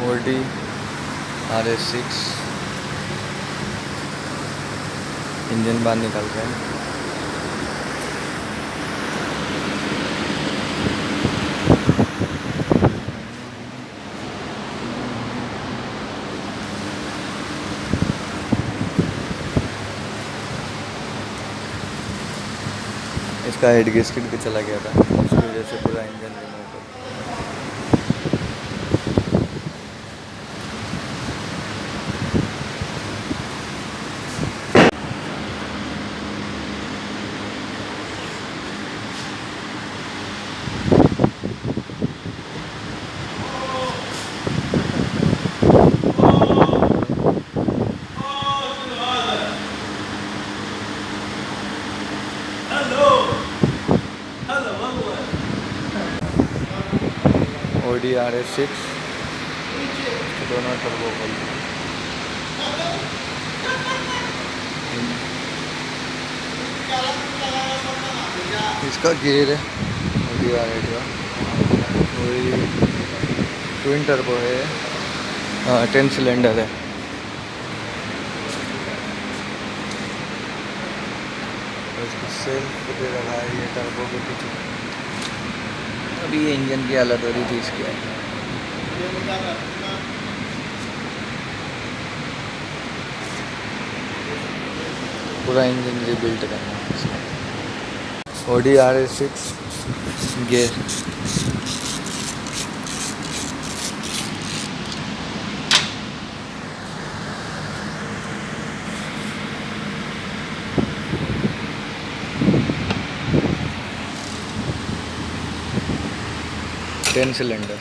Audi RS6 engine बाहर निकल रहे हैं। इसका हेड गैस्केट भी चला गया था, उसकी वजह से पूरा इंजन रिमूव कर Audi RS6 दोनों टर्बो खोल दिए। इसका गियर है Audi RS का, वही ट्विन टर्बो है, 10 सिलेंडर है। इसको सेल्फ दे रखा है ये टर्बो के पीछे। अभी ये इंजन की हालत हो रही थी इसकी। पूरा इंजन रिबिल्ट करना है इसका। Audi RS6 gear, ten cylinder.